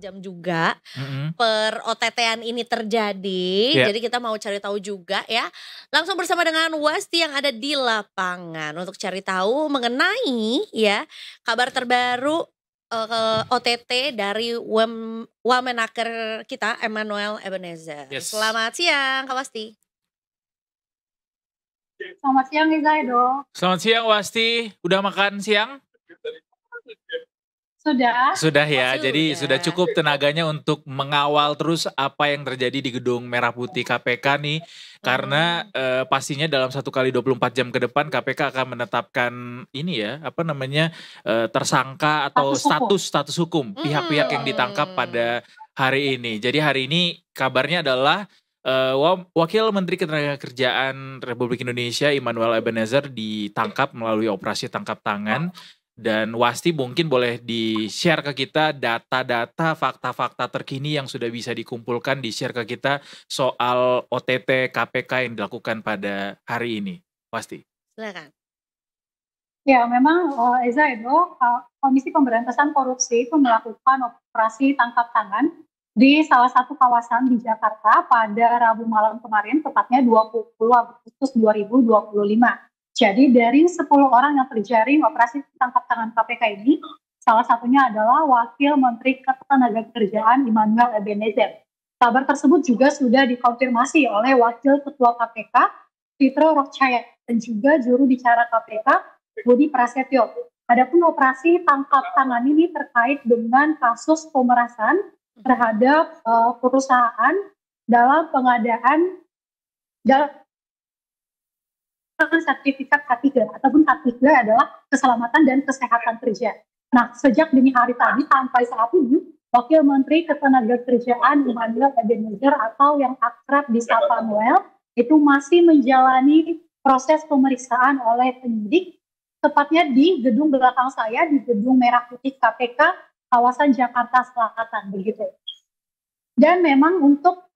jam juga Mhm. per OTT-an ini terjadi. Iya. Jadi kita mau cari tahu juga ya. Langsung bersama dengan Wasti yang ada di lapangan untuk cari tahu mengenai ya kabar terbaru OTT dari Wamenaker kita Emmanuel Ebenezer. Yes. Selamat siang Kak Wasti. Selamat siang Edo. Selamat siang Wasti, udah makan siang? Sudah Ya, jadi Sudah. sudah cukup tenaganya untuk mengawal terus apa yang terjadi di gedung Merah Putih KPK nih. Karena pastinya dalam 1x24 jam ke depan KPK akan menetapkan ini ya, tersangka atau status hukum pihak-pihak yang ditangkap pada hari ini. Jadi hari ini kabarnya adalah Wakil Menteri Ketenagakerjaan Republik Indonesia Emmanuel Ebenezer ditangkap melalui operasi tangkap tangan. Dan Wasti mungkin boleh di-share ke kita data-data, fakta-fakta terkini yang sudah bisa dikumpulkan, di-share ke kita soal OTT KPK yang dilakukan pada hari ini. Wasti. Silakan. Ya, memang Edo, Komisi Pemberantasan Korupsi itu melakukan operasi tangkap tangan di salah satu kawasan di Jakarta pada Rabu malam kemarin, tepatnya 20 Agustus 2025. Jadi dari 10 orang yang terjaring operasi tangkap tangan KPK ini, salah satunya adalah Wakil Menteri Ketenagakerjaan Emmanuel Ebenezer. Kabar tersebut juga sudah dikonfirmasi oleh Wakil Ketua KPK, Fitro Rochayat, dan juga juru bicara KPK, Budi Prasetyo. Adapun operasi tangkap tangan ini terkait dengan kasus pemerasan terhadap perusahaan dalam pengadaan sertifikat K3 ataupun K3 adalah keselamatan dan kesehatan kerja. Nah, sejak dini hari tadi sampai saat ini, Wakil Menteri Ketenagakerjaan Emmanuel Ebenezer atau yang akrab disapa Noel itu masih menjalani proses pemeriksaan oleh penyidik, tepatnya di gedung belakang saya, di gedung Merah Putih KPK kawasan Jakarta Selatan begitu. Dan memang untuk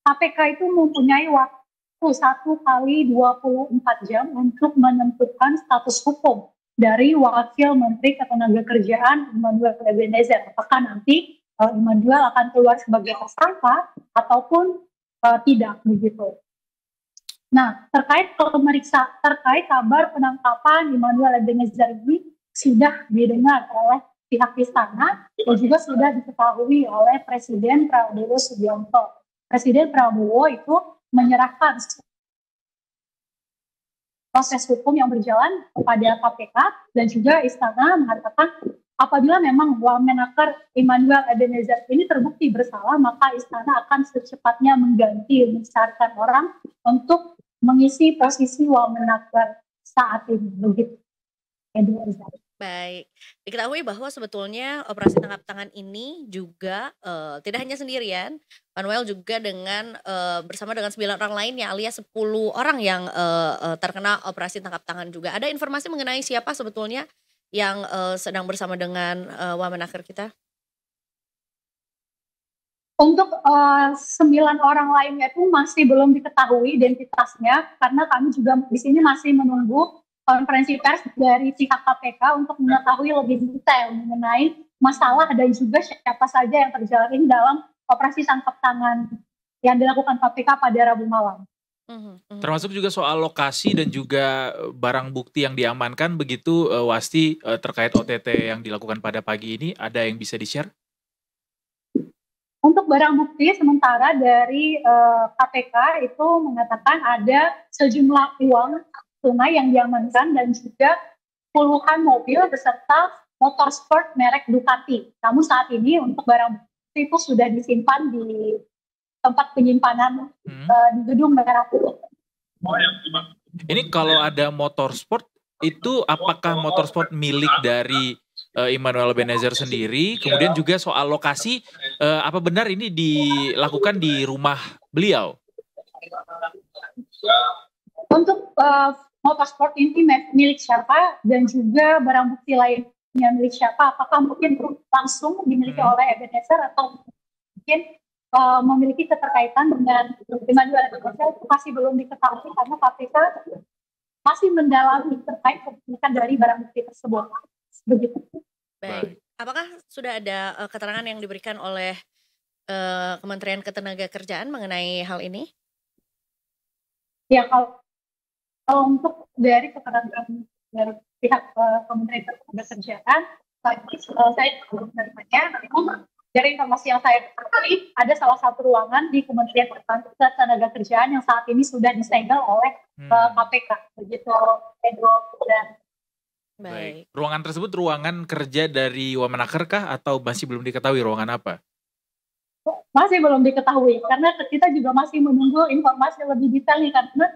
KPK itu mempunyai waktu 1x24 jam untuk menentukan status hukum dari Wakil Menteri Ketenagakerjaan Emmanuel Ebenezer. Apakah nanti Emmanuel akan keluar sebagai tersangka ataupun tidak begitu. Nah, terkait kabar penangkapan Emmanuel Ebenezer ini sudah didengar oleh pihak istana dan juga sudah diketahui oleh Presiden Prabowo Subianto. Presiden Prabowo itu menyerahkan proses hukum yang berjalan kepada KPK dan juga istana mengatakan apabila memang Wamenaker Emmanuel Ebenezer ini terbukti bersalah, maka istana akan secepatnya mencarikan orang untuk mengisi posisi Wamenaker saat ini begitu. Baik, diketahui bahwa sebetulnya operasi tangkap tangan ini juga tidak hanya sendirian, Manuel juga dengan bersama dengan 9 orang lainnya alias 10 orang yang terkena operasi tangkap tangan juga. Ada informasi mengenai siapa sebetulnya yang sedang bersama dengan Wamenaker kita? Untuk 9 orang lainnya itu masih belum diketahui identitasnya karena kami juga di sini masih menunggu konferensi pers dari pihak KPK untuk mengetahui lebih detail mengenai masalah dan juga siapa saja yang terjaring dalam operasi tangkap tangan yang dilakukan KPK pada Rabu malam. Termasuk juga soal lokasi dan juga barang bukti yang diamankan begitu Wasti terkait OTT yang dilakukan pada pagi ini, ada yang bisa di-share? Untuk barang bukti sementara dari KPK itu mengatakan ada sejumlah uang tunai yang diamankan dan juga puluhan mobil beserta motor sport merek Ducati. Namun saat ini untuk barang bukti itu sudah disimpan di tempat penyimpanan di gedung Merah Putih. Ini kalau ada motor sport itu apakah motor sport milik dari Emmanuel Ebenezer sendiri? Kemudian juga soal lokasi, apa benar ini dilakukan di rumah beliau? Untuk motorsport ini milik siapa dan juga barang bukti lainnya milik siapa? Apakah mungkin langsung dimiliki oleh Ebenezer atau mungkin memiliki keterkaitan dengan Emmanuel Ebenezer? Itu masih belum diketahui karena KPK masih mendalami terkait kepemilikan dari barang bukti tersebut. Begitu. Baik. apakah sudah ada keterangan yang diberikan oleh Kementerian Ketenagakerjaan mengenai hal ini? Ya, kalau untuk dari keterangan dari pihak Kementerian Ketenagakerjaan, saya belum menerimanya. Namun dari informasi yang saya ketahui, ada salah satu ruangan di Kementerian Ketenagakerjaan yang saat ini sudah disegel oleh KPK. Begitu, Pedro dan Baik. Ruangan tersebut ruangan kerja dari Wamenaker kah atau masih belum diketahui ruangan apa? masih belum diketahui karena kita juga masih menunggu informasi lebih detail nih, karena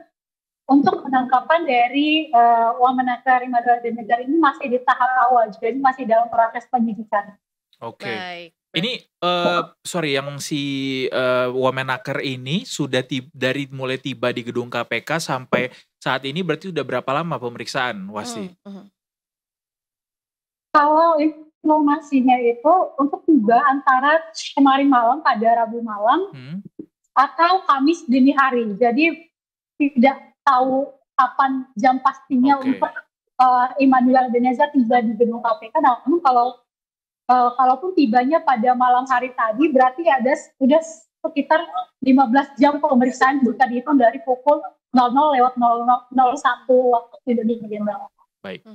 untuk penangkapan dari Wamenaker Immanuel Ebenezer ini masih di tahap awal, jadi masih dalam proses penyidikan. Oke. Baik. Ini sorry, yang si Wamenaker ini sudah dari mulai tiba di gedung KPK sampai saat ini berarti udah berapa lama pemeriksaan, Wasti? Kalau informasinya itu untuk tiba antara kemarin malam pada Rabu malam atau Kamis dini hari. Jadi tidak tahu kapan jam pastinya untuk Immanuel Ebenezer tiba di gedung KPK. Namun kalaupun tibanya pada malam hari tadi, berarti ada sudah sekitar 15 jam pemeriksaan jika dihitung dari pukul 00.0001 waktu Indonesia. Baik.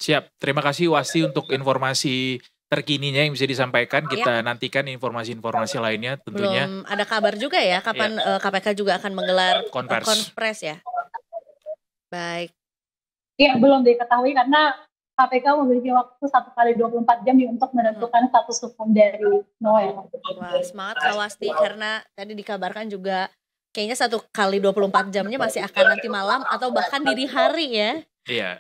Siap, terima kasih Wasti untuk informasi terkininya yang bisa disampaikan. Kita nantikan informasi-informasi lainnya tentunya. Belum ada kabar juga ya kapan KPK juga akan menggelar konfres ya. Baik. Ya, belum diketahui karena KPK memiliki waktu 1x24 jam untuk menentukan status hukum dari Noel. Wah, semangat Kak Wasti, karena tadi dikabarkan juga kayaknya 1x24 jamnya masih akan nanti malam atau bahkan dini hari ya. Iya.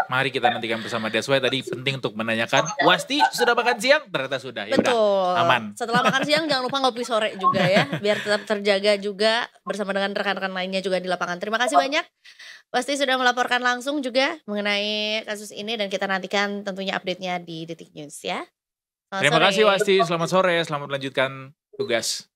Mari kita nantikan bersama. That's why tadi penting untuk menanyakan, Wasti sudah makan siang? Ternyata sudah. Ya betul. Udah, aman. Setelah makan siang jangan lupa ngopi sore juga ya, biar tetap terjaga juga bersama dengan rekan-rekan lainnya juga di lapangan. Terima kasih banyak Wasti sudah melaporkan langsung juga mengenai kasus ini, dan kita nantikan tentunya update-nya di Detik News ya. Terima kasih Wasti, selamat sore, selamat melanjutkan tugas.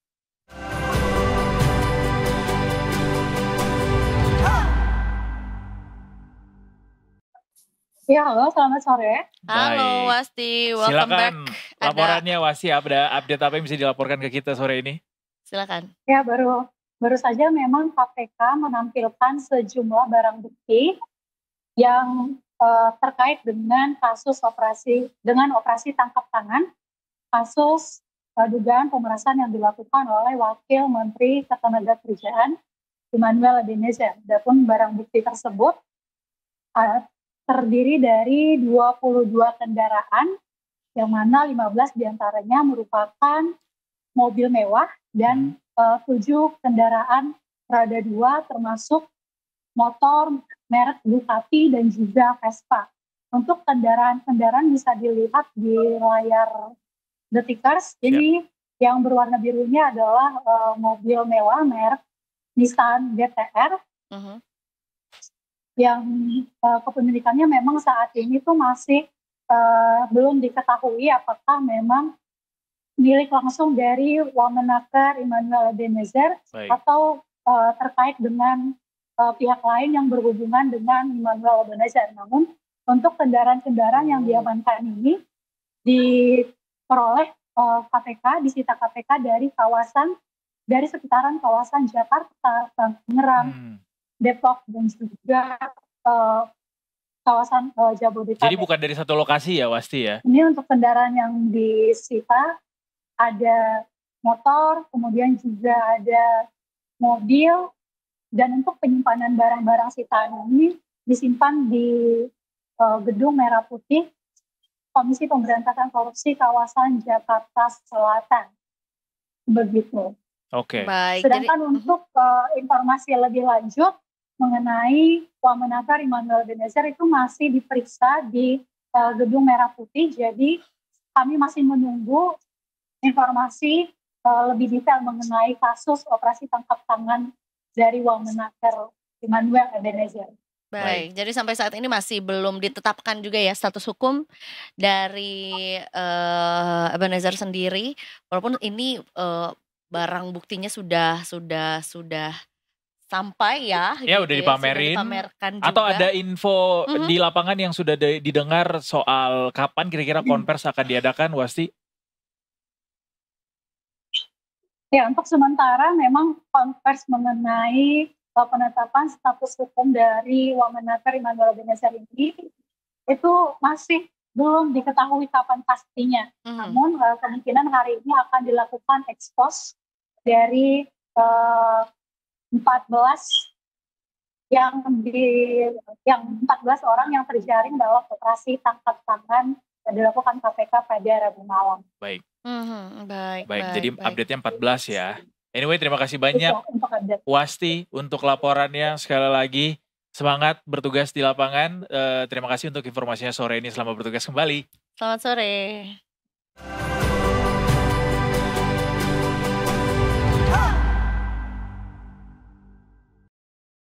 Ya, halo, selamat sore. Halo Wasti, welcome back. Silakan laporannya Wasti, ada update apa yang bisa dilaporkan ke kita sore ini? Silakan. Ya, baru saja memang KPK menampilkan sejumlah barang bukti yang terkait dengan kasus operasi tangkap tangan, kasus dugaan pemerasan yang dilakukan oleh Wakil Menteri Ketenagakerjaan Immanuel Ebenezer. Adapun barang bukti tersebut terdiri dari 22 kendaraan, yang mana 15 diantaranya merupakan mobil mewah dan 7 kendaraan roda 2 termasuk motor merek Ducati dan juga Vespa. Untuk kendaraan-kendaraan bisa dilihat di layar Detikers. Jadi yang berwarna birunya adalah mobil mewah merek Nissan GT-R. Yang kepemilikannya memang saat ini tuh masih belum diketahui apakah memang milik langsung dari Wamenaker Immanuel Ebenezer atau terkait dengan pihak lain yang berhubungan dengan Immanuel Ebenezer. Namun untuk kendaraan-kendaraan yang diamankan ini diperoleh KPK, disita KPK dari sekitaran kawasan Jakarta, Tangerang, Depok, dan juga kawasan Jabodetabek. Jadi bukan dari satu lokasi ya Wasti ya? Ini untuk kendaraan yang disita ada motor, kemudian juga ada mobil, dan untuk penyimpanan barang-barang sitaan ini disimpan di Gedung Merah Putih Komisi Pemberantasan Korupsi kawasan Jakarta Selatan. Begitu. Oke. Baik. Sedangkan untuk informasi lebih lanjut mengenai Wamenaker Immanuel Ebenezer itu masih diperiksa di Gedung Merah Putih. Jadi kami masih menunggu informasi lebih detail mengenai kasus operasi tangkap tangan dari Wamenaker Immanuel Ebenezer. Baik, jadi sampai saat ini masih belum ditetapkan juga ya status hukum dari Ebenezer sendiri, walaupun ini barang buktinya sudah sampai ya. Ya gitu udah sudah dipamerin. dipamerkan juga. Atau ada info Mhm. di lapangan yang sudah didengar soal kapan kira-kira konvers akan diadakan, Wasti? Ya, untuk sementara memang konvers mengenai penetapan status hukum dari Wamenaker Immanuel Ebenezer ini itu masih belum diketahui kapan pastinya. Namun kemungkinan hari ini akan dilakukan ekspos dari 14 yang 14 orang yang terjaring dalam operasi tangkap tangan yang dilakukan KPK pada Rabu malam. Baik. Baik. Jadi update-nya 14 ya. Anyway, terima kasih banyak Wasti untuk laporannya. Sekali lagi semangat bertugas di lapangan. Terima kasih untuk informasinya sore ini. Selamat bertugas kembali. Selamat sore.